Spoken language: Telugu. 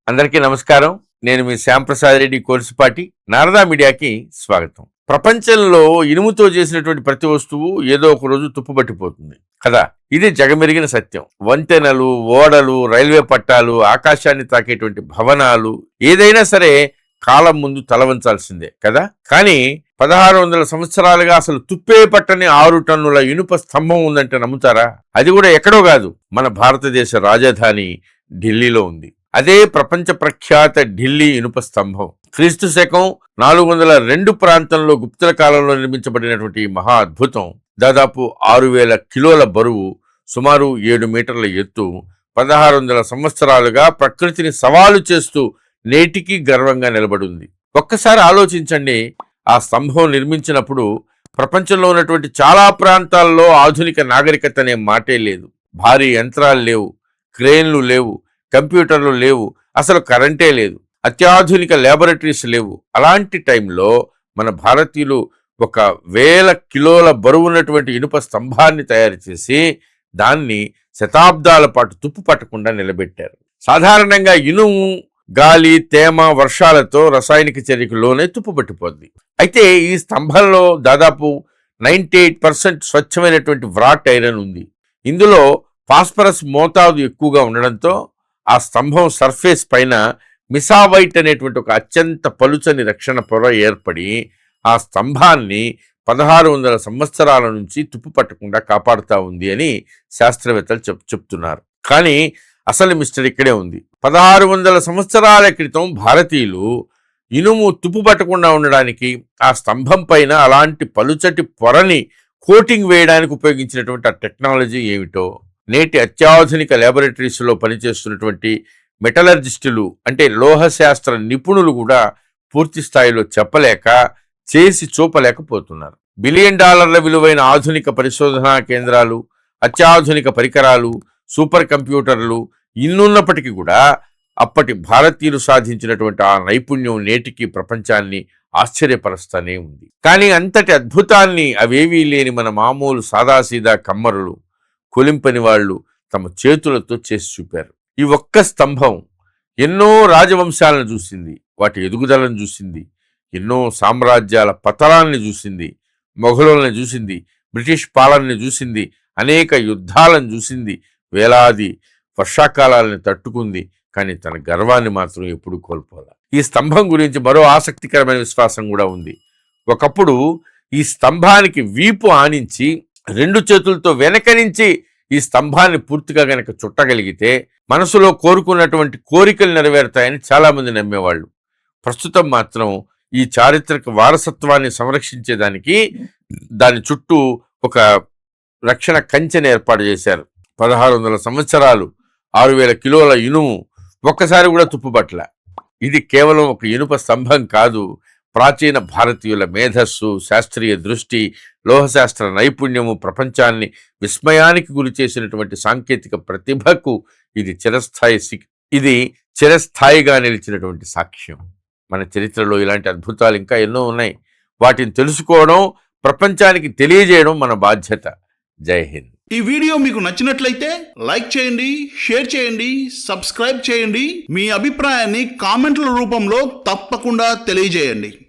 అందరికీ నమస్కారం. నేను మీ శ్యాంప్రసాద్ రెడ్డి కోర్సుపాటి. నారదా మీడియాకి స్వాగతం. ప్రపంచంలో ఇనుముతో చేసినటువంటి ప్రతి వస్తువు ఏదో ఒక రోజు తుప్పుపట్టిపోతుంది కదా. ఇది జగమెరిగిన సత్యం. వంతెనలు, ఓడలు, రైల్వే పట్టాలు, ఆకాశాన్ని తాకేటువంటి భవనాలు ఏదైనా సరే కాలం ముందు తలవంచాల్సిందే కదా. కానీ 1600 సంవత్సరాలుగా అసలు తుప్పే పట్టని 6 టన్నుల ఇనుప స్తంభం ఉందంటే నమ్ముతారా? అది కూడా ఎక్కడో కాదు, మన భారతదేశ రాజధాని ఢిల్లీలో ఉంది. అదే ప్రపంచ ప్రఖ్యాత ఢిల్లీ ఇనుప స్తంభం. క్రీస్తు శకం 402 ప్రాంతంలో గుప్తుల కాలంలో నిర్మించబడినటువంటి ఈ మహా అద్భుతం దాదాపు 6000 కిలోల బరువు, సుమారు 7 మీటర్ల ఎత్తు, 1600 సంవత్సరాలుగా ప్రకృతిని సవాలు చేస్తూ నేటికి గర్వంగా నిలబడింది. ఒక్కసారి ఆలోచించండి, ఆ స్తంభం నిర్మించినప్పుడు ప్రపంచంలో ఉన్నటువంటి చాలా ప్రాంతాల్లో ఆధునిక నాగరికత అనే మాటే లేదు. భారీ యంత్రాలు లేవు, క్రేన్లు లేవు, కంప్యూటర్లు లేవు, అసలు కరెంటే లేదు, అత్యాధునిక ల్యాబొరేటరీస్ లేవు. అలాంటి టైంలో మన భారతీయులు 1000 కిలోల బరువు ఉన్నటువంటి ఇనుప స్తంభాన్ని తయారు చేసి దాన్ని శతాబ్దాల పాటు తుప్పు పట్టకుండా నిలబెట్టారు. సాధారణంగా ఇనుము గాలి, తేమ, వర్షాలతో రసాయనిక చర్యకు లోనే తుప్పు పట్టిపోద్ది. అయితే ఈ స్తంభంలో దాదాపు 98% స్వచ్ఛమైనటువంటి వ్రాట్ ఐరన్ ఉంది. ఇందులో ఫాస్ఫరస్ మోతాదు ఎక్కువగా ఉండడంతో ఆ స్తంభం సర్ఫేస్ పైన మిసావైట్ అనేటువంటి ఒక అత్యంత పలుచని రక్షణ పొర ఏర్పడి ఆ స్తంభాన్ని 1600 సంవత్సరాల నుంచి తుప్పు పట్టకుండా కాపాడుతూ ఉంది అని శాస్త్రవేత్తలు చెప్తున్నారు. కానీ అసలు మిస్టర్ ఇక్కడే ఉంది. 1600 సంవత్సరాల క్రితం భారతీయులు ఇనుము తుప్పు పట్టకుండా ఉండడానికి ఆ స్తంభం పైన అలాంటి పలుచటి పొరని కోటింగ్ వేయడానికి ఉపయోగించినటువంటి ఆ టెక్నాలజీ ఏమిటో నేటి అత్యాధునిక ల్యాబొరేటరీస్లో పనిచేస్తున్నటువంటి మెటలర్జిస్టులు అంటే లోహశాస్త్ర నిపుణులు కూడా పూర్తి స్థాయిలో చెప్పలేక, చేసి చూపలేకపోతున్నారు. $1 బిలియన్ విలువైన ఆధునిక పరిశోధనా కేంద్రాలు, అత్యాధునిక పరికరాలు, సూపర్ కంప్యూటర్లు ఇన్నున్నప్పటికీ కూడా అప్పటి భారతీయులు సాధించినటువంటి ఆ నైపుణ్యం నేటికి ప్రపంచాన్ని ఆశ్చర్యపరుస్తూనే ఉంది. కానీ అంతటి అద్భుతాన్ని అవేవీ లేని మన మామూలు సాదాసీదా కమ్మరులు, కొలింపని వాళ్ళు తమ చేతులతో చేసి చూపారు. ఈ ఒక్క స్తంభం ఎన్నో రాజవంశాలను చూసింది, వాటి ఎదుగుదలను చూసింది, ఎన్నో సామ్రాజ్యాల పతనాన్ని చూసింది, మొఘలుల్ని చూసింది, బ్రిటిష్ పాలనని చూసింది, అనేక యుద్ధాలను చూసింది, వేలాది వర్షాకాలాలను తట్టుకుంది. కానీ తన గర్వాన్ని మాత్రం ఎప్పుడూ కోల్పోలే. ఈ స్తంభం గురించి మరో ఆసక్తికరమైన విశ్వాసం కూడా ఉంది. ఒకప్పుడు ఈ స్తంభానికి వీపు ఆనించి 2 చేతులతో వెనక నుంచి ఈ స్తంభాన్ని పూర్తిగా గనక చుట్టగలిగితే మనసులో కోరుకున్నటువంటి కోరికలు నెరవేరుతాయని చాలామంది నమ్మేవాళ్ళు. ప్రస్తుతం మాత్రం ఈ చారిత్రక వారసత్వాన్ని సంరక్షించేదానికి దాని చుట్టూ ఒక రక్షణ కంచెను ఏర్పాటు చేశారు. 1600 సంవత్సరాలు 6000 కిలోల ఇనుము ఒక్కసారి కూడా తుప్పుపట్ల. ఇది కేవలం ఒక ఇనుప స్తంభం కాదు, ప్రాచీన భారతీయుల మేధస్సు, శాస్త్రీయ దృష్టి, లోహశాస్త్ర నైపుణ్యము, ప్రపంచాన్ని విస్మయానికి గురి చేసినటువంటి సాంకేతిక ప్రతిభకు ఇది చిరస్థాయిగా నిలిచినటువంటి సాక్ష్యం. మన చరిత్రలో ఇలాంటి అద్భుతాలు ఇంకా ఎన్నో ఉన్నాయి. వాటిని తెలుసుకోవడం, ప్రపంచానికి తెలియజేయడం మన బాధ్యత. జై హింద్. ఈ వీడియో మీకు నచ్చినట్లయితే లైక్ చేయండి, షేర్ చేయండి, సబ్స్క్రైబ్ చేయండి. మీ అభిప్రాయాన్ని కామెంట్ల రూపంలో తప్పకుండా తెలియజేయండి.